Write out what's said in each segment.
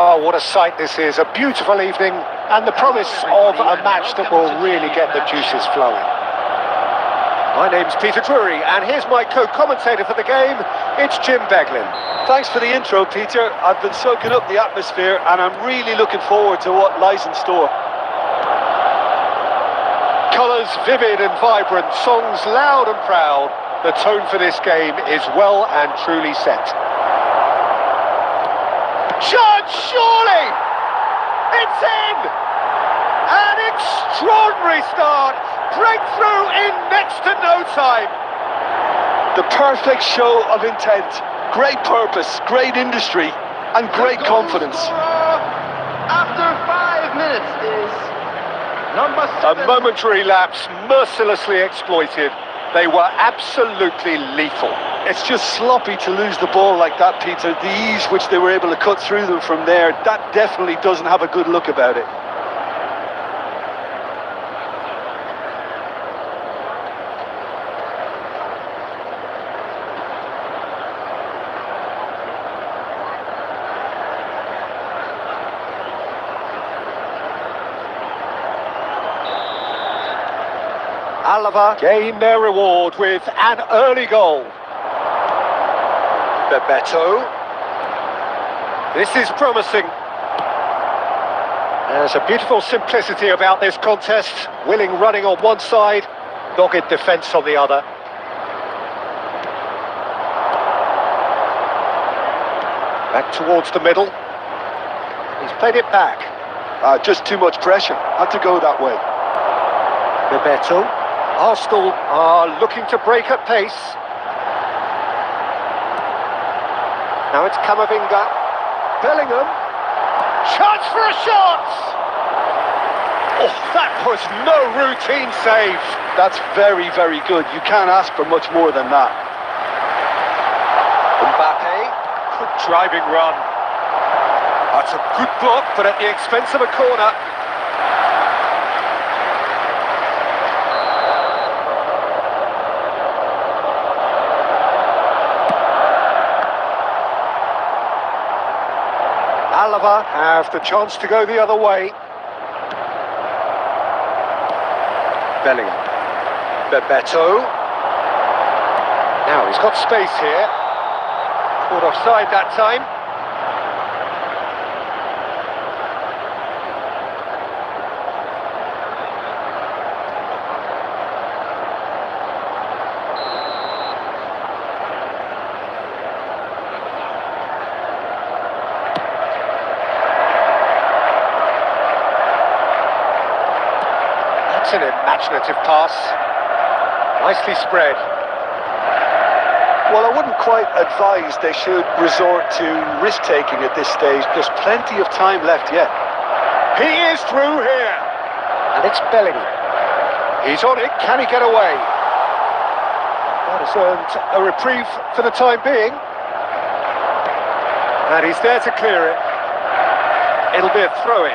Well, what a sight this is. A beautiful evening and the promise of a match that will really get the juices flowing. My name's Peter Drury, and here's my co-commentator for the game. It's Jim Beglin. Thanks for the intro, Peter. I've been soaking up the atmosphere, and I'm really looking forward to what lies in store. Colours vivid and vibrant, songs loud and proud. The tone for this game is well and truly set. Shot, surely! It's in! An extraordinary start! Breakthrough in next to no time! The perfect show of intent, great purpose, great industry, and great confidence. After 5 minutes is number 7. A momentary lapse, mercilessly exploited. They were absolutely lethal. It's just sloppy to lose the ball like that, Peter. The ease which they were able to cut through them from there, that definitely doesn't have a good look about it. Alava gain their reward with an early goal. Bebeto. This is promising. There's a beautiful simplicity about this contest. Willing running on one side, dogged defence on the other. Back towards the middle. He's played it back. Just too much pressure. Had to go that way. Bebeto. Arsenal are looking to break at pace. Now it's Camavinga. Bellingham. Chance for a shot! Oh, that was no routine save. That's very, very good. You can't ask for much more than that. Mbappe. Good driving run. That's a good block, but at the expense of a corner. Alava have the chance to go the other way. Bellingham. Bebeto. Now he's got space here. Caught offside that time. An imaginative pass, nicely spread. Well, I wouldn't quite advise they should resort to risk-taking at this stage. There's plenty of time left yet. He is through here, and it's Bellingham. He's on it, can he get away? That has earned a reprieve for the time being, and he's there to clear it. It'll be a throw-in.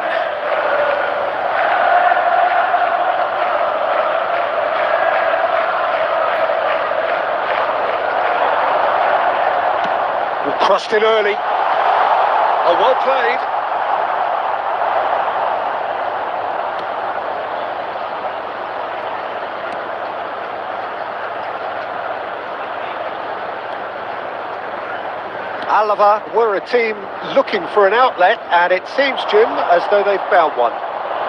Crossed in early. Oh, well played. Alava were a team looking for an outlet, and it seems, Jim, as though they've found one.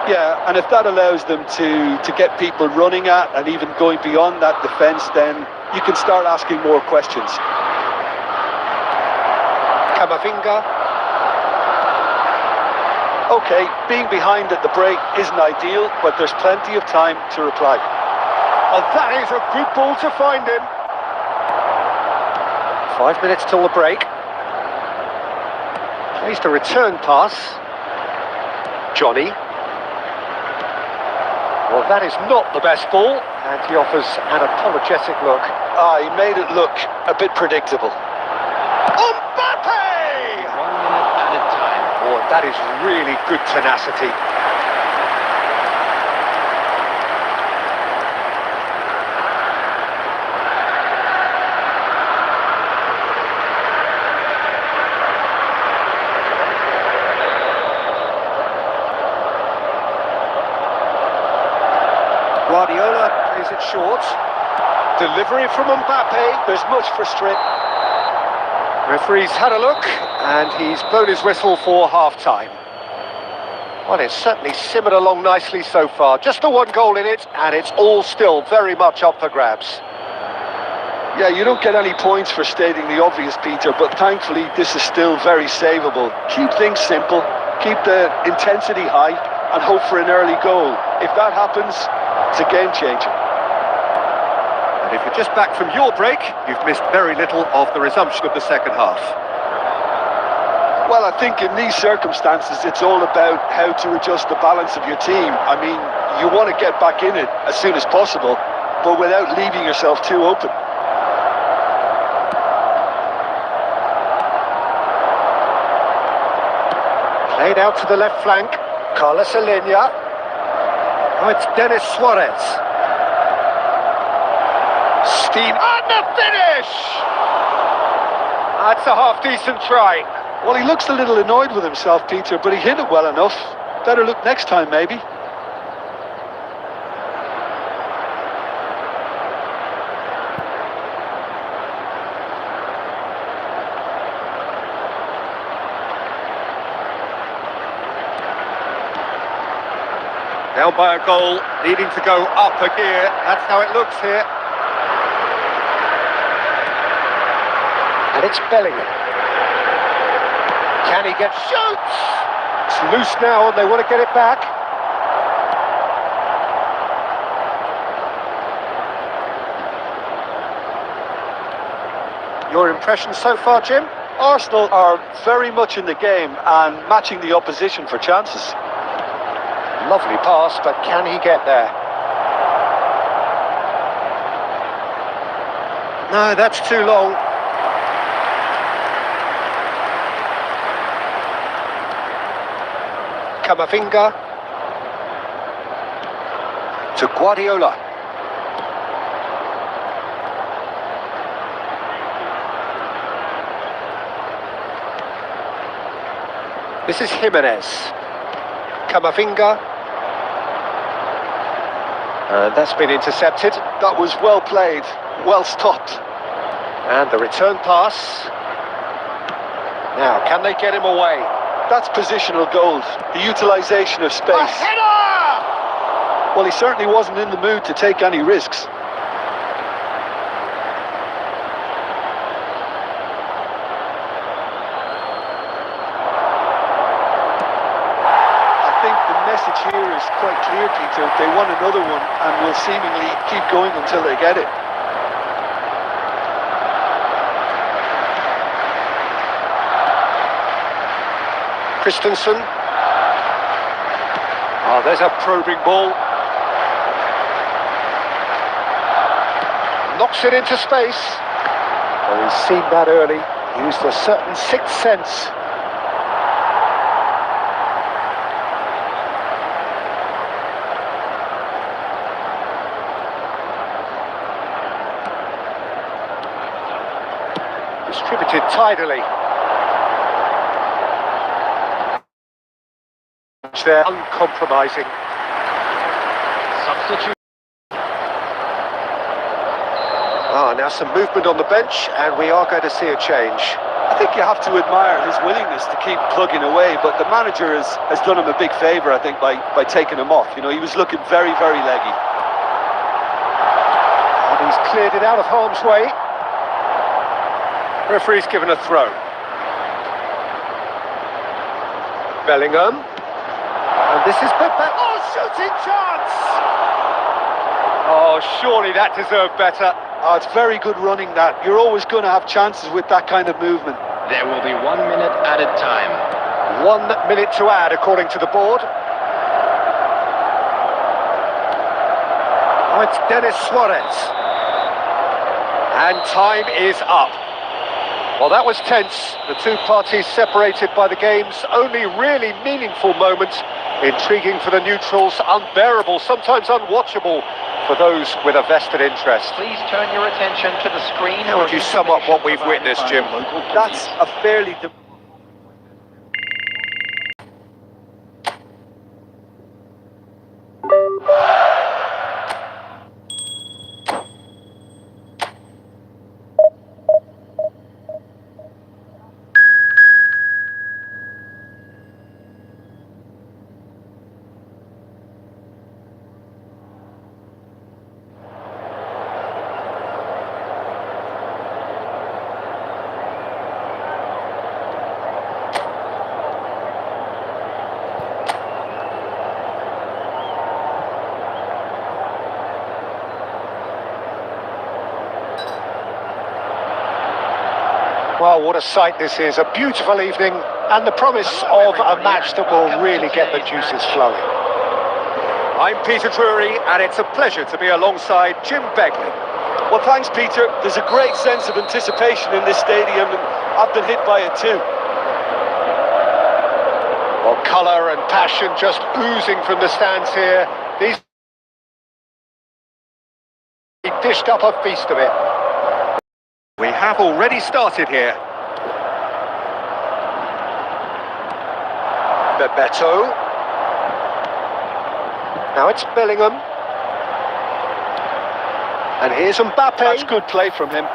Yeah, and if that allows them to get people running at and even going beyond that defence, then you can start asking more questions. Camavinga. Okay, being behind at the break isn't ideal, but there's plenty of time to reply. Oh, that is a good ball to find him. 5 minutes till the break. Plays the return pass. Johnny. Well, that is not the best ball, and he offers an apologetic look. He made it look a bit predictable. That is really good tenacity. Guardiola plays it short. Delivery from Mbappe. There's much frustration. Referee's had a look, and he's blown his whistle for half-time. Well, it's certainly simmered along nicely so far. Just the one goal in it, and it's all still very much up for grabs. Yeah, you don't get any points for stating the obvious, Peter, but thankfully this is still very savable. Keep things simple, keep the intensity high, and hope for an early goal. If that happens, it's a game changer. And if you're just back from your break, you've missed very little of the resumption of the second half. Well, I think in these circumstances, it's all about how to adjust the balance of your team. I mean, you want to get back in it as soon as possible, but without leaving yourself too open. Played out to the left flank. Carlos Alenia. Oh, it's Denis Suarez. Steam on the finish! That's a half-decent try. Well, he looks a little annoyed with himself, Peter, but he hit it well enough. Better look next time, maybe. Down by a goal, needing to go up a gear. That's how it looks here. And it's Bellingham. Can he get shoots? It's loose now and they want to get it back. Your impression so far, Jim? Arsenal are very much in the game and matching the opposition for chances. Lovely pass, but can he get there? No, that's too long. Camavinga to Guardiola. This is Jimenez. Camavinga. And that's been intercepted. That was well played, well stopped. And the return pass. Now, can they get him away? That's positional gold, the utilisation of space. A header! Well, he certainly wasn't in the mood to take any risks. I think the message here is quite clear, Peter. They want another one and will seemingly keep going until they get it. Christensen. Oh, there's a probing ball. Knocks it into space. Oh, he's seen that early. Used a certain sixth sense. Distributed tidily. They're uncompromising. Substitute. Now some movement on the bench, and we are going to see a change. I think you have to admire his willingness to keep plugging away, but the manager has done him a big favour, I think, by taking him off. You know, he was looking very, very leggy. And he's cleared it out of harm's way. Referee's given a throw. Bellingham. And this is put back. Oh, shooting chance! Oh, surely that deserved better. Oh, it's very good running, that. You're always going to have chances with that kind of movement. There will be 1 minute added time. 1 minute to add, according to the board. Oh, it's Denis Suarez. And time is up. Well, that was tense. The two parties separated by the game's only really meaningful moment. Intriguing for the neutrals, unbearable, sometimes unwatchable for those with a vested interest. Please turn your attention to the screen. How would you sum up what we've witnessed, Jim? That's a fairly... Well, what a sight this is. A beautiful evening and the promise of a match that will really get the juices flowing. I'm Peter Drury, and it's a pleasure to be alongside Jim Begley. Well, thanks, Peter. There's a great sense of anticipation in this stadium, and I've been hit by it too. Well, colour and passion just oozing from the stands here. These dished up a feast of it. We have already started here. Bebeto. Now it's Bellingham. And here's Mbappe. That's good play from him.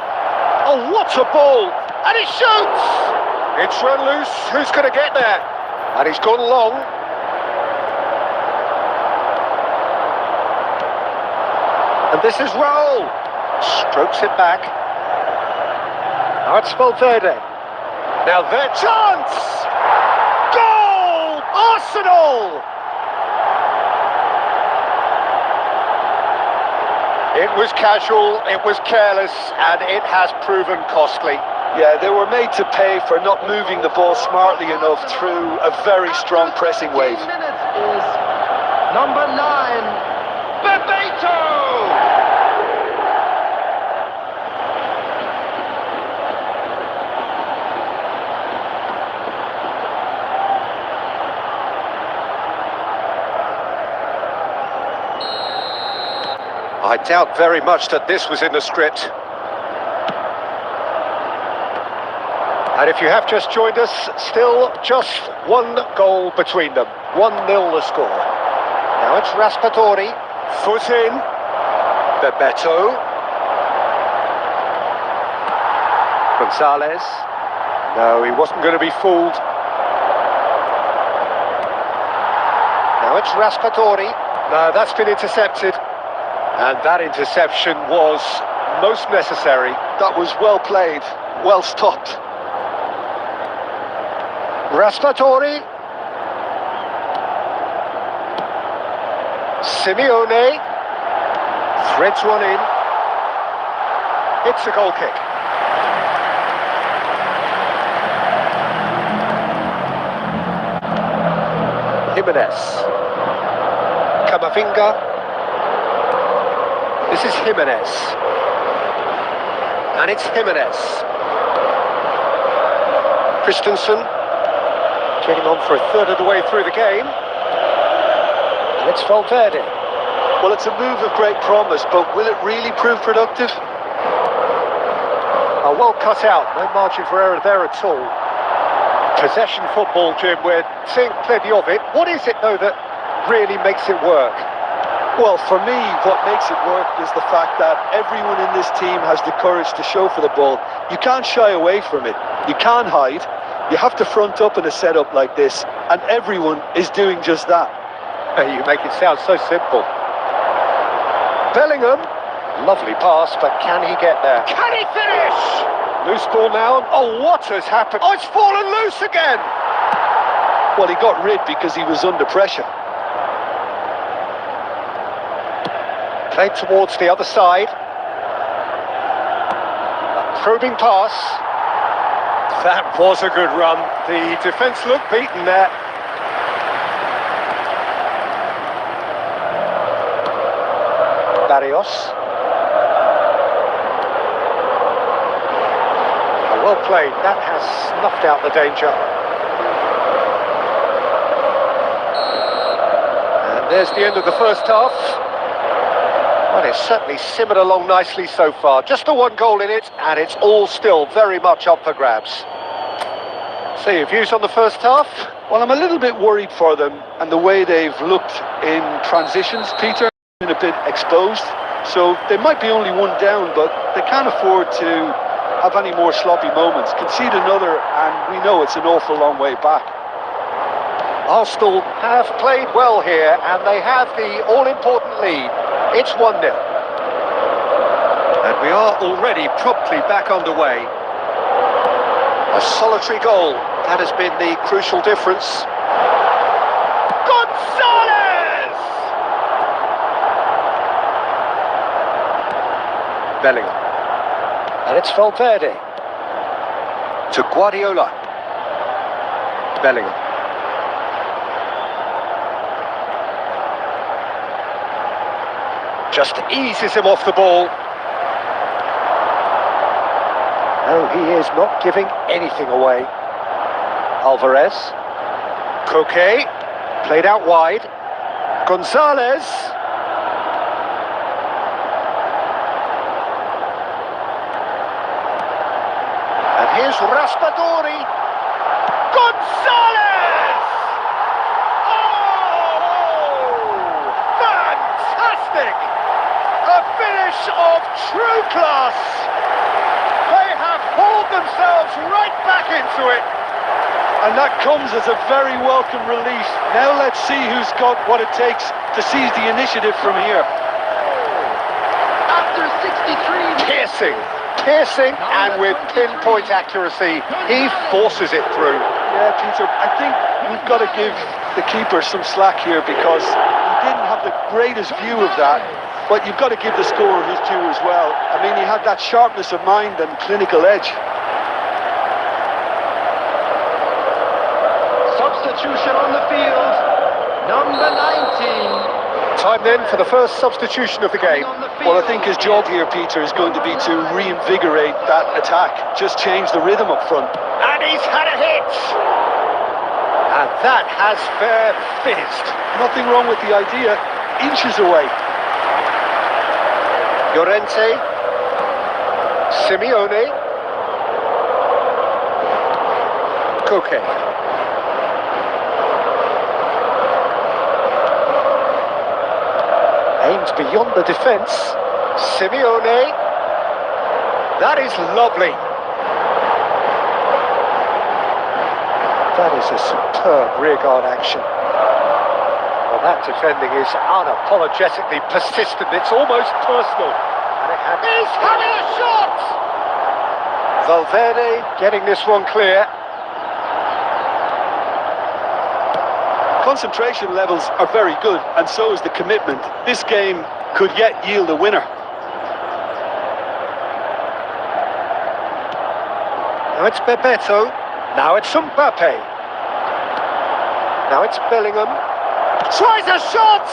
Oh, what a ball! And he shoots! It's run loose. Who's going to get there? And he's gone long. And this is Raul. Strokes it back. Now it's Valverde. Now their chance! Goal! Arsenal! It was casual, it was careless, and it has proven costly. Yeah, they were made to pay for not moving the ball smartly enough through a very strong pressing wave. Minutes is number 9, Bebeto! I doubt very much that this was in the script. And if you have just joined us, still just one goal between them. 1-0 the score. Now it's Raspadori. Foot in. Bebeto. Gonzalez. No, he wasn't going to be fooled. Now it's Raspadori. No, that's been intercepted. And that interception was most necessary. That was well played, well stopped. Raspadori. Simeone. Threads one in. It's a goal kick. Jimenez. Camavinga. This is Jimenez. And it's Jimenez. Christensen. Getting on for a third of the way through the game. And it's Valverde. Well, it's a move of great promise, but will it really prove productive? Oh, well cut out. No margin for error there at all. Possession football, Jim. We're seeing plenty of it. What is it, though, that really makes it work? Well, for me, what makes it work is the fact that everyone in this team has the courage to show for the ball. You can't shy away from it. You can't hide. You have to front up in a setup like this, and everyone is doing just that. You make it sound so simple. Bellingham. Lovely pass, but can he get there? Can he finish? Loose ball now. Oh, what has happened? Oh, it's fallen loose again. Well, he got rid because he was under pressure. Played towards the other side. A probing pass. That was a good run. The defence looked beaten there. Barrios. Oh, well played. That has snuffed out the danger. And there's the end of the first half. Well, it's certainly simmered along nicely so far. Just the one goal in it, and it's all still very much up for grabs. So, your views on the first half? Well, I'm a little bit worried for them and the way they've looked in transitions, Peter. Been a bit exposed, so they might be only one down, but they can't afford to have any more sloppy moments. Concede another, and we know it's an awful long way back. Arsenal have played well here, and they have the all-important lead. It's 1-0. And we are already promptly back underway. A solitary goal. That has been the crucial difference. Gonzalez! Bellingham. And it's Valverde. To Guardiola. Bellingham. Just eases him off the ball. No, he is not giving anything away. Alvarez. Koke. Played out wide. Gonzalez. And here's Raspadori. Gonzalez! Oh! Fantastic! A finish of true class. They have hauled themselves right back into it. And that comes as a very welcome relief. Now let's see who's got what it takes to seize the initiative from here. After 63 Piercing, and with pinpoint accuracy, he forces it through. Yeah, Peter, I think we've got to give the keeper some slack here because he didn't have the greatest view of that, but you've got to give the scorer his due as well. I mean, he had that sharpness of mind and clinical edge. Substitution on the field, number 19. Time then for the first substitution of the game. Well, I think his job here, Peter, is going to be to reinvigorate that attack. Just change the rhythm up front. And he's had a hit! And that has fair fizzed. Nothing wrong with the idea. Inches away. Llorente. Simeone. Koke. Aims beyond the defence. Simeone. That is lovely. That is a superb rearguard action. Well, that defending is unapologetically persistent. It's almost personal. And he's having a shot! Valverde getting this one clear. Concentration levels are very good, and so is the commitment. This game could yet yield a winner. Now it's Bebeto. Now it's Mbappe. Now it's Bellingham. Tries a shot!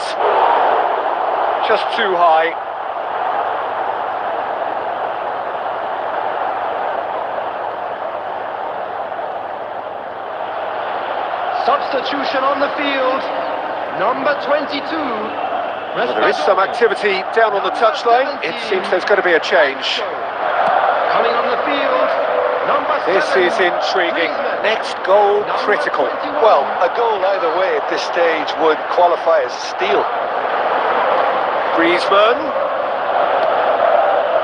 Just too high. Substitution on the field, number 22. Well, there is some activity down on the touchline. It seems there's going to be a change. Coming on the field, number 7. This is intriguing. Next goal critical. Well, a goal either way at this stage would qualify as a steal. Griezmann.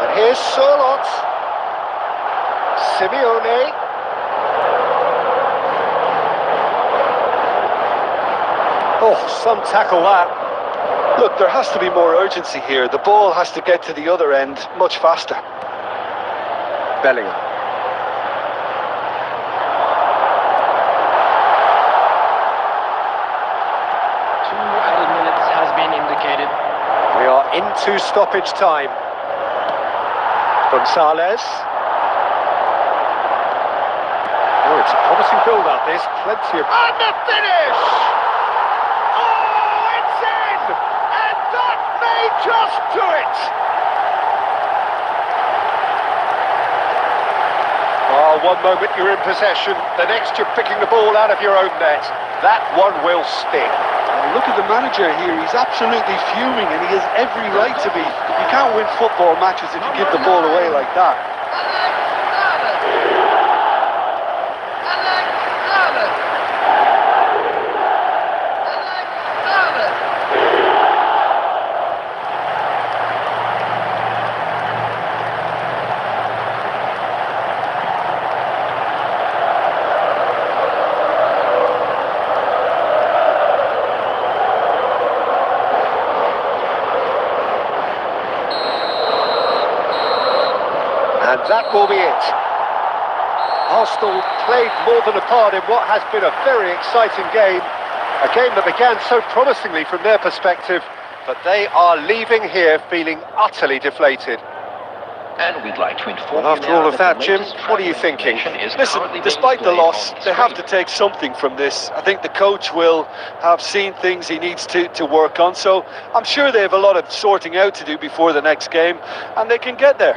And here's Sørloth. Simeone. Oh, some tackle that. Look, there has to be more urgency here. The ball has to get to the other end much faster. Bellingham. 2 added minutes has been indicated. We are into stoppage time. Gonzalez. Oh, it's a promising build-up, this. Plenty of... And the finish! Oh, it's in! And that may just do it! Oh, one moment you're in possession, the next you're picking the ball out of your own net. That one will sting. Look at the manager here, he's absolutely fuming and he has every right to be. You can't win football matches if you give the ball away like that. And that will be it. Arsenal played more than a part in what has been a very exciting game. A game that began so promisingly from their perspective, but they are leaving here feeling utterly deflated. And we'd like to inform Well, after all of that, Jim, what are you thinking? Listen, despite the loss, they have to take something from this. I think the coach will have seen things he needs to work on, so I'm sure they have a lot of sorting out to do before the next game, and they can get there.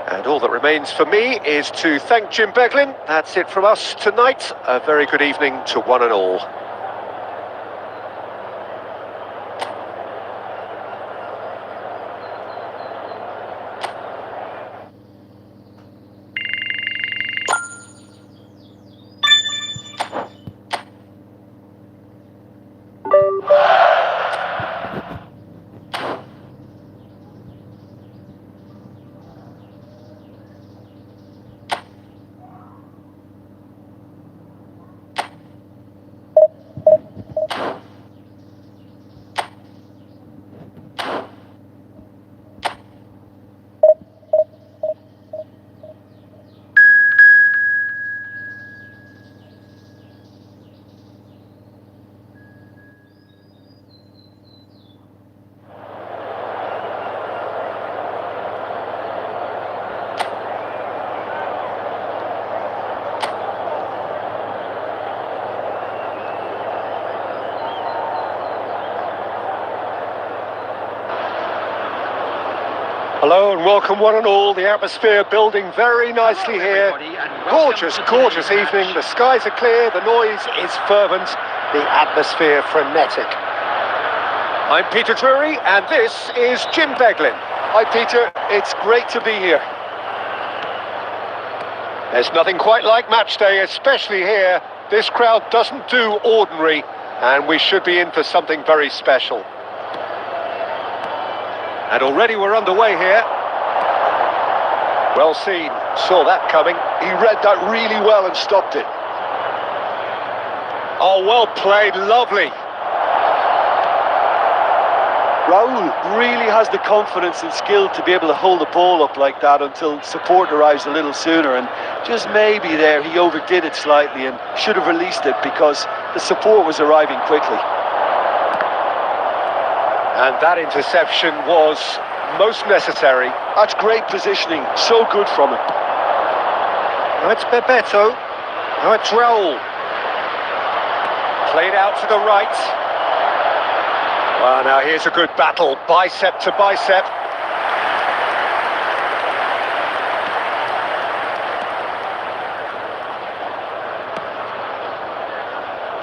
And all that remains for me is to thank Jim Beglin. That's it from us tonight. A very good evening to one and all. Hello and welcome one and all. The atmosphere building very nicely here. Gorgeous, gorgeous evening. The skies are clear, the noise is fervent, the atmosphere frenetic. I'm Peter Drury and this is Jim Beglin. Hi Peter, it's great to be here. There's nothing quite like match day, especially here. This crowd doesn't do ordinary and we should be in for something very special. And already we're underway here. Well seen, saw that coming. He read that really well and stopped it. Oh, well played, lovely. Raul really has the confidence and skill to be able to hold the ball up like that until support arrives a little sooner, and just maybe there he overdid it slightly and should have released it because the support was arriving quickly. And that interception was most necessary. That's great positioning, so good from him. Now it's Bebeto. Now it's Raul. Played out to the right. Well, now here's a good battle, bicep to bicep.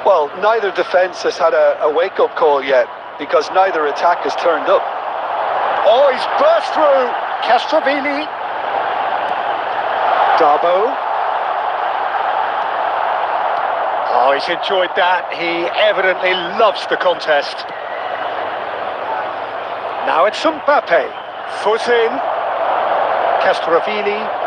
Well, neither defence has had a wake-up call yet, because neither attack has turned up. Oh, he's burst through. Castrovini. Darbo. Oh, he's enjoyed that. He evidently loves the contest. Now it's Mbappe. Foot in. Castrovini.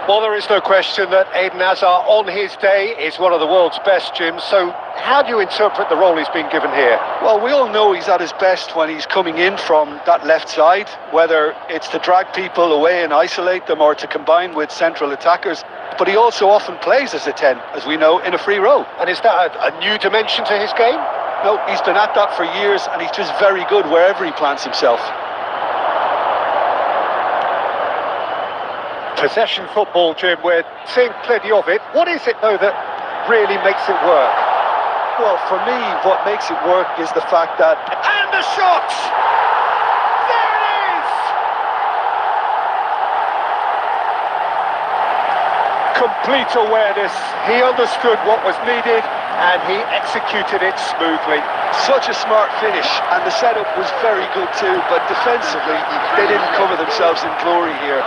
Well, there is no question that Eden Hazard on his day is one of the world's best, Jim. So how do you interpret the role he's been given here? Well, we all know he's at his best when he's coming in from that left side, whether it's to drag people away and isolate them or to combine with central attackers. But he also often plays as a 10, as we know, in a free role. And is that a new dimension to his game? No, he's been at that for years and he's just very good wherever he plants himself. Possession football, Jim, we're seeing plenty of it. What is it, though, that really makes it work? Well, for me, what makes it work is the fact that... And the shot! There it is! Complete awareness. He understood what was needed and he executed it smoothly. Such a smart finish, and the setup was very good too, but defensively, they didn't cover themselves in glory here.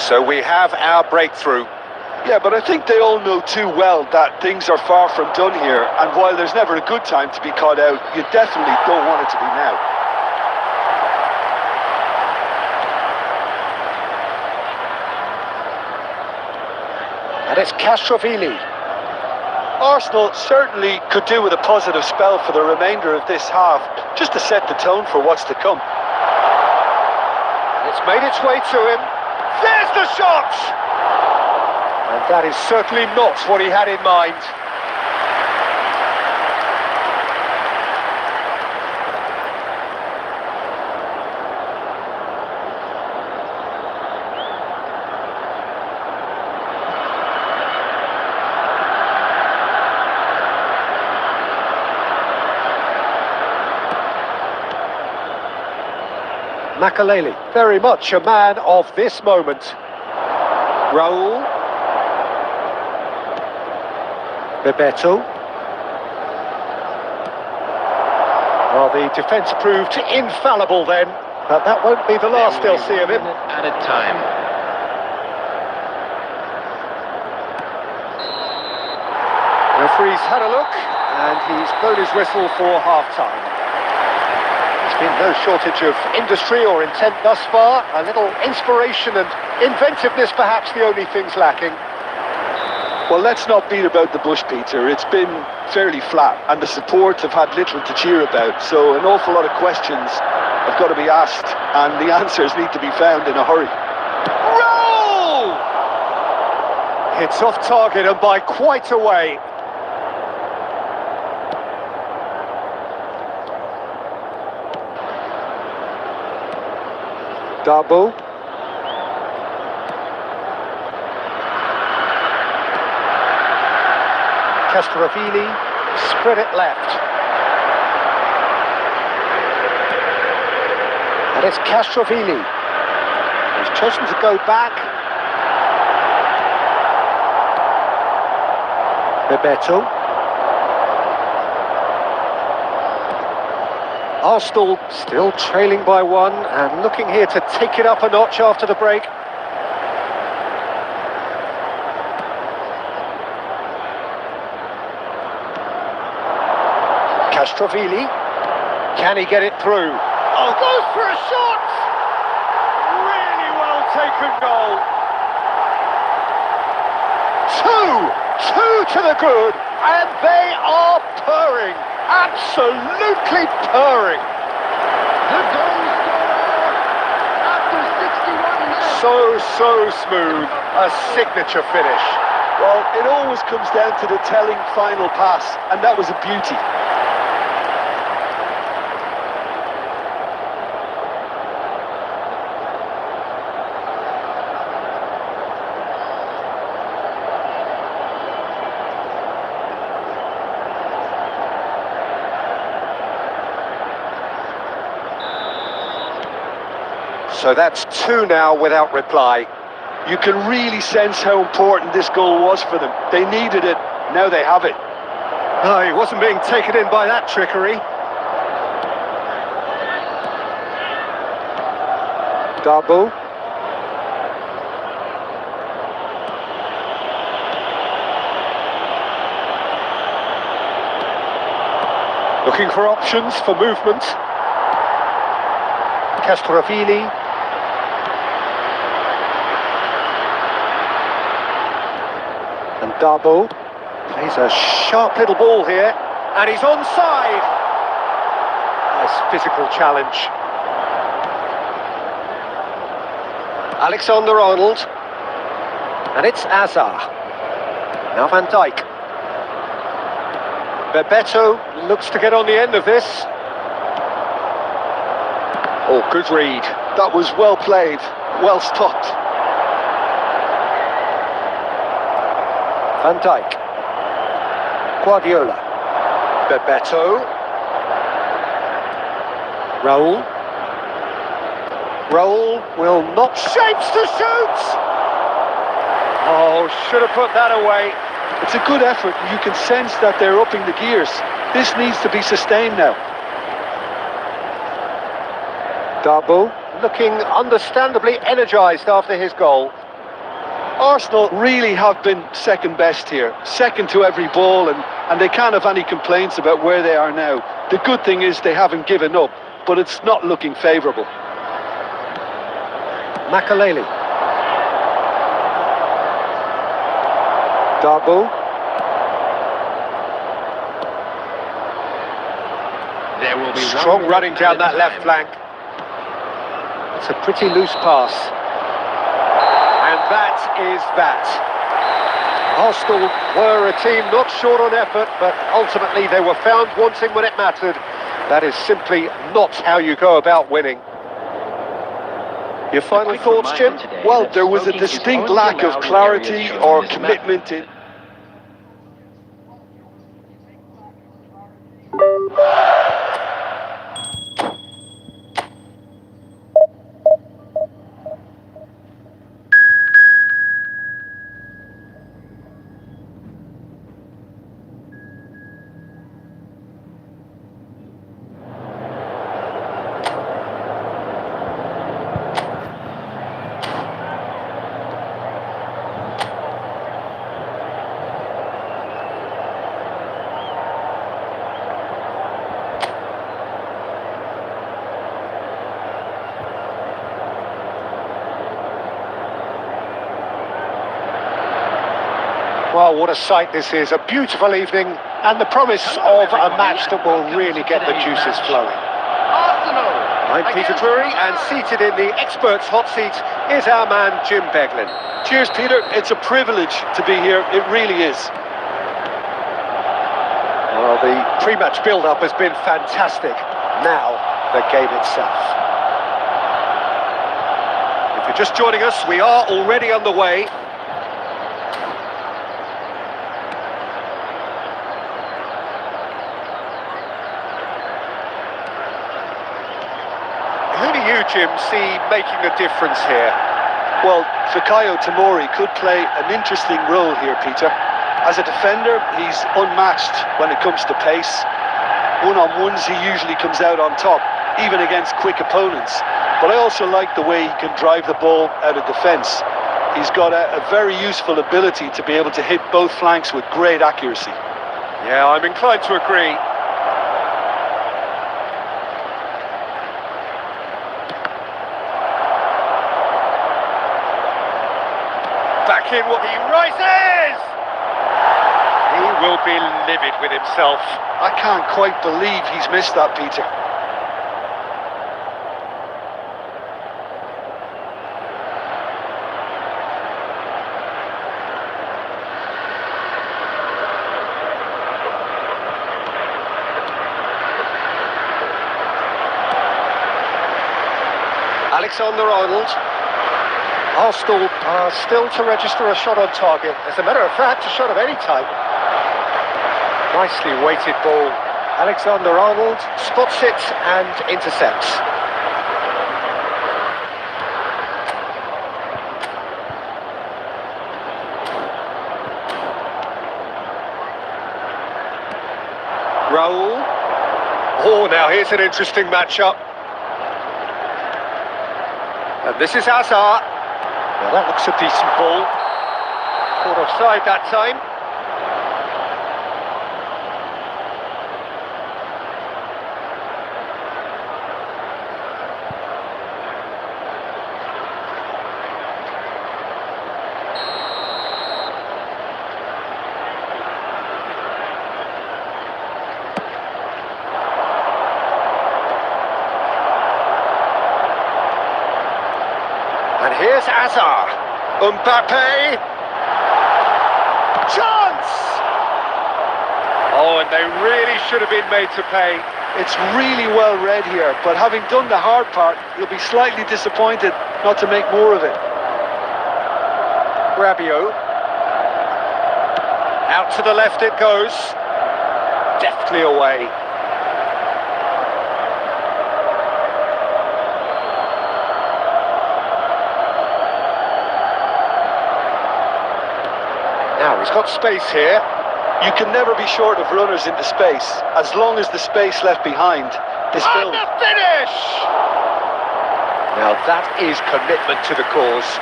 So we have our breakthrough. Yeah, but I think they all know too well that things are far from done here, and while there's never a good time to be caught out, you definitely don't want it to be now. And it's Castrovini. Arsenal certainly could do with a positive spell for the remainder of this half, just to set the tone for what's to come. It's made its way to him. There's the shot! And that is certainly not what he had in mind. Makaleli, very much a man of this moment. Raul. Bebeto. Well, the defence proved infallible then, but that won't be the last they'll see of him. At a time. Referee's had a look, and he's blown his whistle for half-time. There's been no shortage of industry or intent thus far. A little inspiration and inventiveness, perhaps the only things lacking. Well, let's not beat about the bush, Peter. It's been fairly flat, and the supports have had little to cheer about. So an awful lot of questions have got to be asked, and the answers need to be found in a hurry. Roll! It's off target and by quite a way. Darbo. Castrovili, spread it left. And it's Castrovili. He's chosen to go back. Bebeto. Arsenal still trailing by one and looking here to take it up a notch after the break. Castrovili, can he get it through? Oh, goes for a shot! Really well taken goal. Two to the good, and they are purring, absolutely purring. The goal scorer after 61 minutes. So smooth, a signature finish. Well, it always comes down to the telling final pass, and that was a beauty. So that's two now without reply. You can really sense how important this goal was for them. They needed it, now they have it. Oh, he wasn't being taken in by that trickery. Darbo. Looking for options for movement. Castrovili. And Darbo plays a sharp little ball here, and he's onside. Nice physical challenge. Alexander-Arnold, and it's Azar. Now Van Dijk. Bebeto looks to get on the end of this. Oh, good read. That was well played, well stopped. Van Dijk. Guardiola. Bebeto. Raul. Raul will not. Shapes to shoot! Oh, should have put that away. It's a good effort, and you can sense that they're upping the gears. This needs to be sustained now. Darbo looking understandably energised after his goal. Arsenal really have been second best here, second to every ball, and they can't have any complaints about where they are now. The good thing is they haven't given up, but it's not looking favourable. Makaleli. Darbo. will be Strong running down that left flank. It's a pretty loose pass. And that is that. Arsenal were a team not short on effort, but ultimately they were found wanting when it mattered. That is simply not how you go about winning. Your final thoughts, Jim? Well, there was a distinct lack of clarity or commitment in... Well, what a sight this is. A beautiful evening and the promise of a match that will really get the juices flowing. I'm Peter Drury, and seated in the experts' hot seat is our man Jim Beglin. Cheers, Peter. It's a privilege to be here. It really is. Well, the pre-match build-up has been fantastic. Now, the game itself. If you're just joining us, we are already underway. Who do you, Jim, see making a difference here? Well, Fikayo Tomori could play an interesting role here, Peter. As a defender, he's unmatched when it comes to pace. One-on-ones, he usually comes out on top, even against quick opponents. But I also like the way he can drive the ball out of defence. He's got a very useful ability to be able to hit both flanks with great accuracy. Yeah, I'm inclined to agree. Back in what he rises! He will be livid with himself. I can't quite believe he's missed that, Peter. Alexander-Arnold. Arsenal are still to register a shot on target. As a matter of fact, a shot of any type. Nicely weighted ball. Alexander-Arnold spots it and intercepts. Raul. Oh, now here's an interesting matchup. And this is Hazard. Well, that looks a decent ball. Caught offside that time. And here's Hazard. Mbappe. Chance! Oh, and they really should have been made to pay. It's really well read here, but having done the hard part, you'll be slightly disappointed not to make more of it. Rabiot. Out to the left it goes. Deftly away. Now he's got space here. You can never be short of runners into space, as long as the space left behind is filled. And the finish! Now that is commitment to the cause.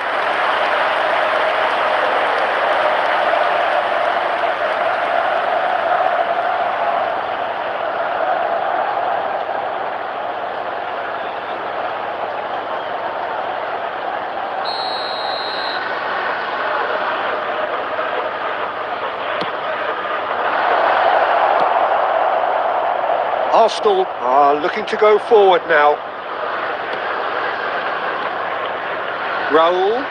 Arsenal are looking to go forward now. Raul.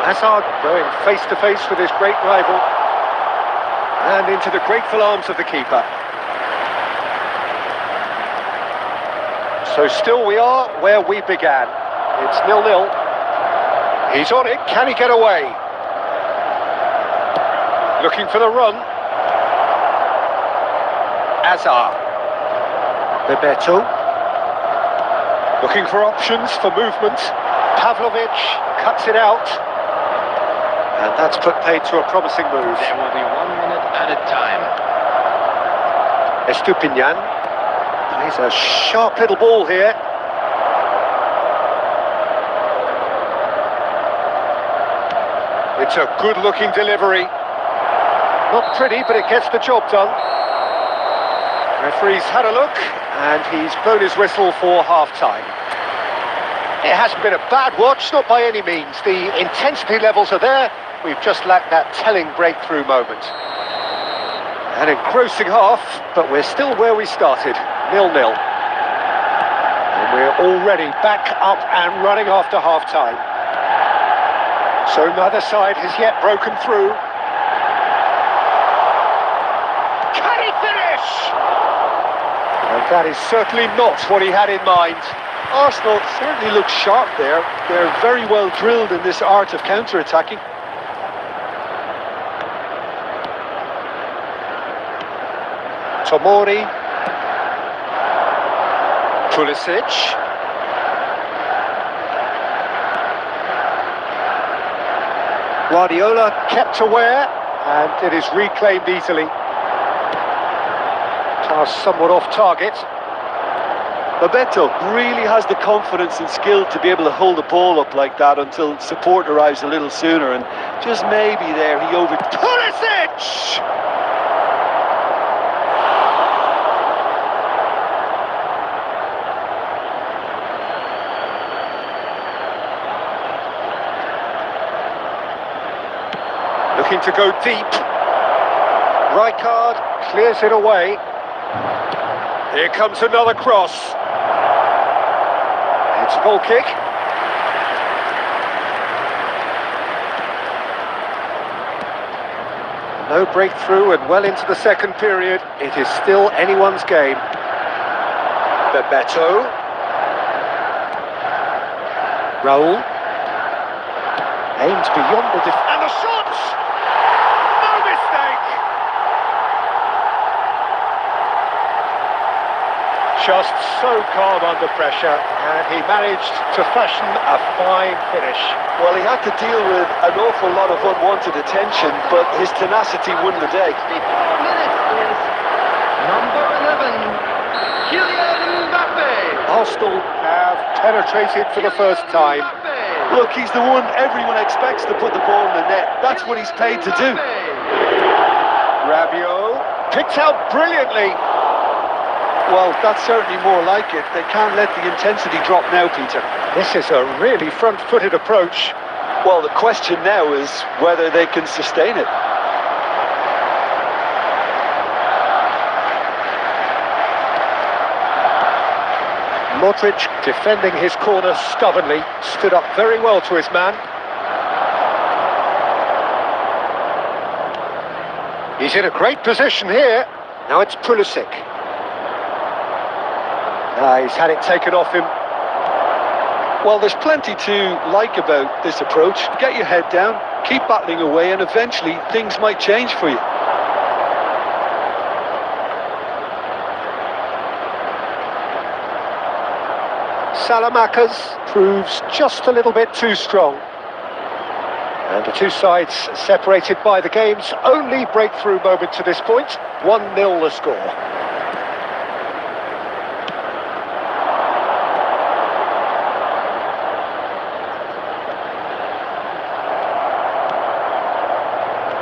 Hazard going face to face with his great rival. And into the grateful arms of the keeper. So still we are where we began. It's 0-0. He's on it. Can he get away? Looking for the run. Hazard. Bebeto. Looking for options for movement. Pavlovic cuts it out. And that's put paid to a promising move. There will be 1 minute added time. Estupinian. Plays a sharp little ball here. It's a good-looking delivery. Not pretty, but it gets the job done. Referee's had a look, and he's blown his whistle for half-time. It hasn't been a bad watch, not by any means. The intensity levels are there. We've just lacked that telling breakthrough moment. An engrossing half, but we're still where we started, 0-0. And we're already back up and running after half-time. So neither side has yet broken through. Can he finish? And that is certainly not what he had in mind. Arsenal certainly look sharp there. They're very well drilled in this art of counter-attacking. Tomori. Pulisic. Guardiola kept aware, and it is reclaimed easily. Pass somewhat off target. Bebeto really has the confidence and skill to be able to hold the ball up like that until support arrives a little sooner, and just maybe there he over... Pulisic! Looking to go deep. Rijkaard clears it away. Here comes another cross. It's a goal kick. No breakthrough and well into the second period. It is still anyone's game. Bebeto. Raul. Aims beyond the and the shot! No mistake! Just so calm under pressure, and he managed to fashion a fine finish. Well, he had to deal with an awful lot of unwanted attention, but his tenacity won the day. 54 minutes is number 11, Kylian Mbappe. Arsenal have penetrated for the first time. Look, he's the one everyone expects to put the ball in the net. That's what he's paid to do. Rabiot picked out brilliantly. Well, that's certainly more like it. They can't let the intensity drop now, Peter. This is a really front-footed approach. Well, the question now is whether they can sustain it. Modric, defending his corner stubbornly, stood up very well to his man. He's in a great position here. Now it's Pulisic. He's had it taken off him. Well, there's plenty to like about this approach. Get your head down, keep battling away, and eventually things might change for you. Salamakers proves just a little bit too strong. And the two sides separated by the game's only breakthrough moment to this point. 1-0 the score.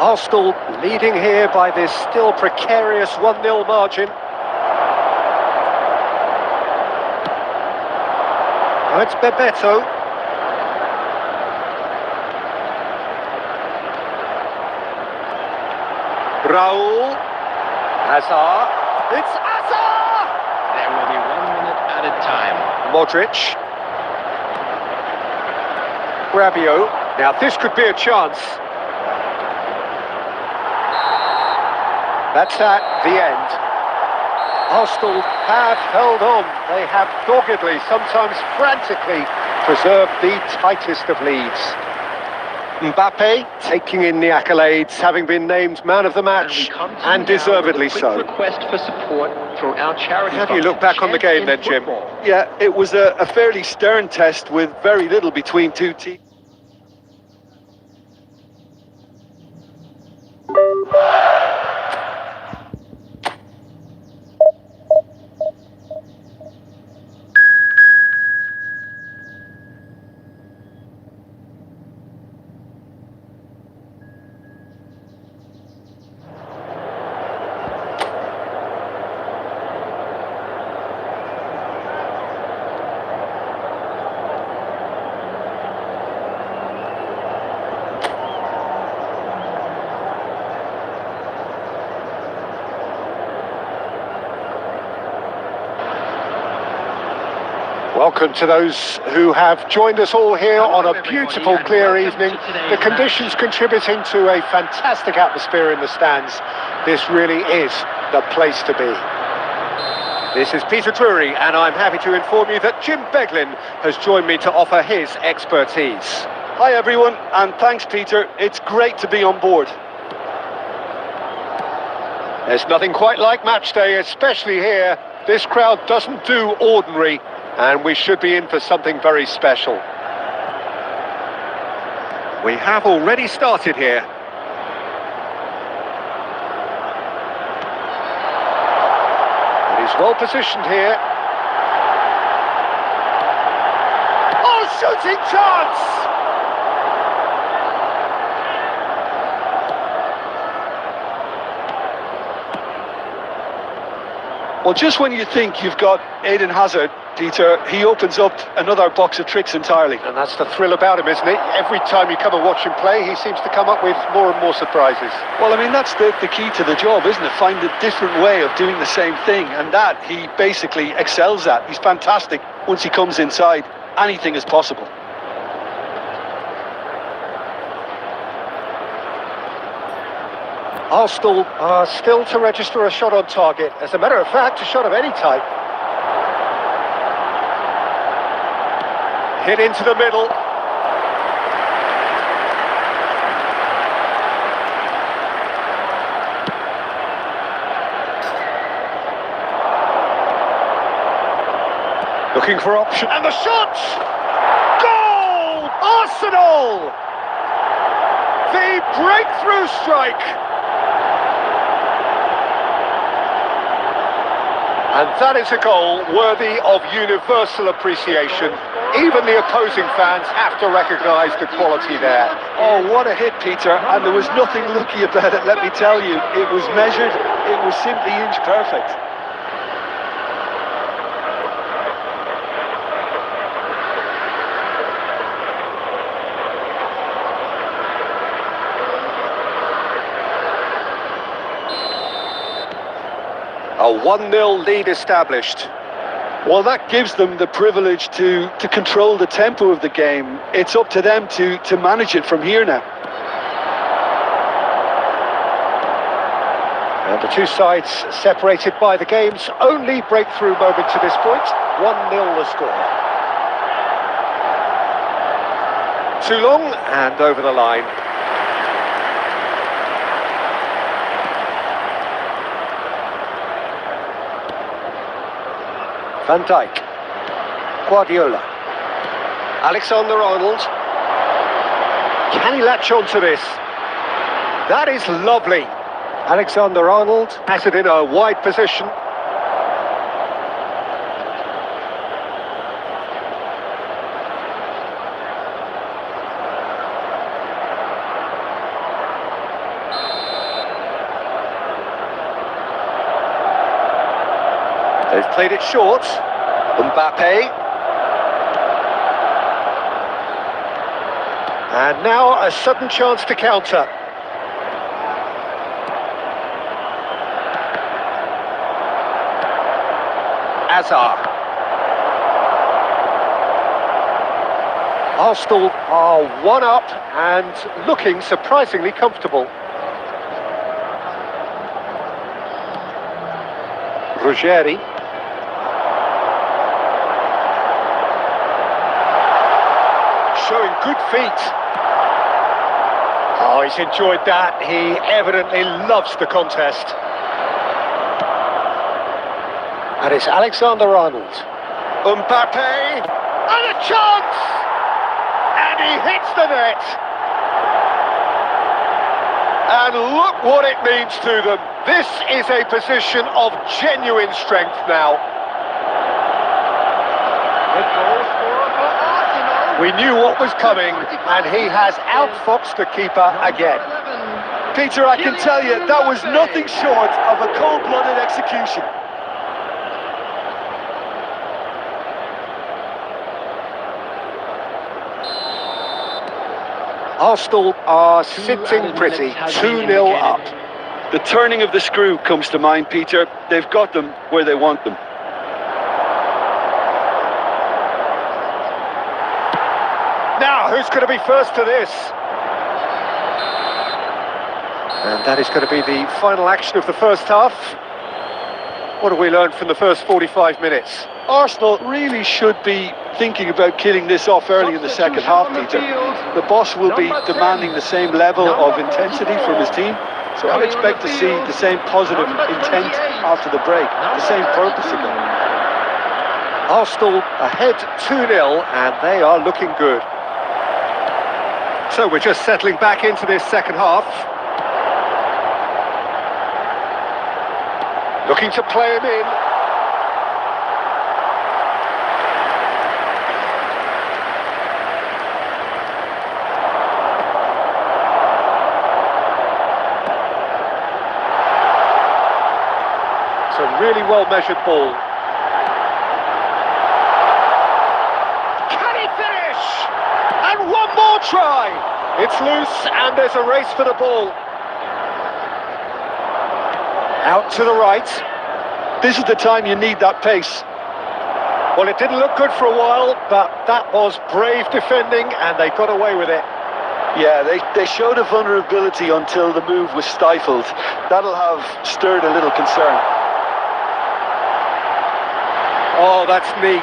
Arsenal leading here by this still precarious 1-0 margin. Now it's Bebeto. Raul. Hazard. It's Hazard! There will be 1 minute added time. Modric. Rabiot. Now this could be a chance. That's at the end. Arsenal have held on. They have doggedly, sometimes frantically, preserved the tightest of leads. Mbappe taking in the accolades, having been named man of the match, and deservedly so. Request for support from our charity. How do you look back on the game then, Jim? Yeah, it was a fairly stern test with very little between two teams. Welcome to those who have joined us all here on a beautiful, clear evening. The conditions contributing to a fantastic atmosphere in the stands. This really is the place to be. This is Peter Drury, and I'm happy to inform you that Jim Beglin has joined me to offer his expertise. Hi everyone, and thanks Peter. It's great to be on board. There's nothing quite like match day, especially here. This crowd doesn't do ordinary, and we should be in for something very special. We have already started here. It is well positioned here. Oh, shooting chance! Well, just when you think you've got Eden Hazard, Peter, he opens up another box of tricks entirely. And that's the thrill about him, isn't it? Every time you come and watch him play, he seems to come up with more and more surprises. Well, I mean, that's the key to the job, isn't it? Find a different way of doing the same thing, and that he basically excels at. He's fantastic. Once he comes inside, anything is possible. Arsenal are still to register a shot on target. As a matter of fact, a shot of any type. Hit into the middle. Looking for option. And the shot! Goal! Arsenal! The breakthrough strike! And that is a goal worthy of universal appreciation. Even the opposing fans have to recognise the quality there. Oh, what a hit, Peter. And there was nothing lucky about it, let me tell you. It was measured, it was simply inch perfect. A 1-0 lead established. Well, that gives them the privilege to control the tempo of the game. It's up to them to manage it from here now. And the two sides separated by the game's only breakthrough moment to this point. 1-0 the score. Too long and over the line. Van Dijk, Guardiola, Alexander-Arnold. Can he latch on to this? That is lovely. Alexander-Arnold has it in a wide position. They've played it short. Mbappe. And now a sudden chance to counter. Hazard. Arsenal are 1 up and looking surprisingly comfortable. Ruggeri. Showing good feet. Oh, he's enjoyed that. He evidently loves the contest. And it's Alexander-Arnold. Mbappe. And a chance! And he hits the net. And look what it means to them. This is a position of genuine strength now. We knew what was coming, and he has outfoxed the keeper again. Peter, I can tell you, that was nothing short of a cold-blooded execution. Arsenal are sitting pretty, 2-0 up. The turning of the screw comes to mind, Peter. They've got them where they want them. Now, who's going to be first to this? And that is going to be the final action of the first half. What have we learned from the first 45 minutes? Arsenal really should be thinking about killing this off early in the second half, Peter. The boss will be demanding the same level of intensity from his team, so I'd expect to see the same positive intent after the break, the same purpose again. Arsenal ahead 2-0 and they are looking good. So we're just settling back into this second half. Looking to play him in. It's a really well-measured ball. Can he finish? And one more try! It's loose and there's a race for the ball. Out to the right. This is the time you need that pace. Well, it didn't look good for a while, but that was brave defending and they got away with it. Yeah, they showed a vulnerability until the move was stifled. That'll have stirred a little concern. Oh, that's neat.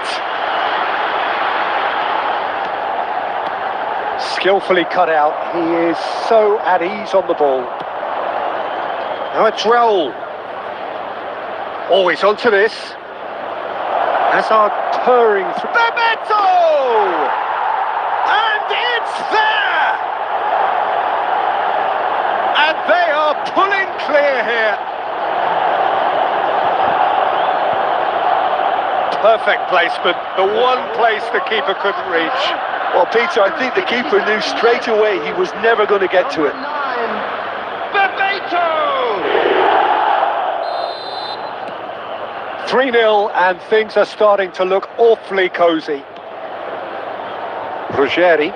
Skillfully cut out. He is so at ease on the ball. Now it's Raul. Always onto this. Hazard purring through. Bebeto! And it's there! And they are pulling clear here. Perfect placement, the one place the keeper couldn't reach. Well, Peter, I think the keeper knew straight away he was never going to get to it. Bebeto! 3-0 and things are starting to look awfully cosy. Ruggeri.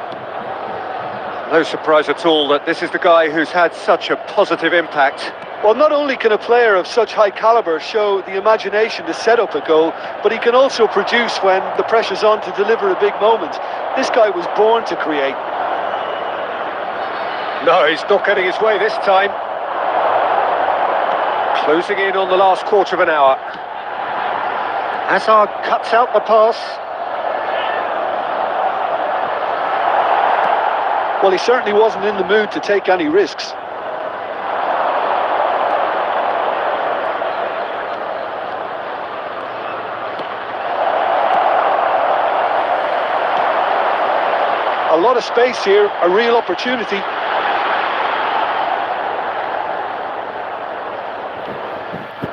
No surprise at all that this is the guy who's had such a positive impact. Well, not only can a player of such high calibre show the imagination to set up a goal, but he can also produce when the pressure's on to deliver a big moment. This guy was born to create. No, he's not getting his way this time. Closing in on the last quarter of an hour. Hazard cuts out the pass. Well, he certainly wasn't in the mood to take any risks. A lot of space here, a real opportunity.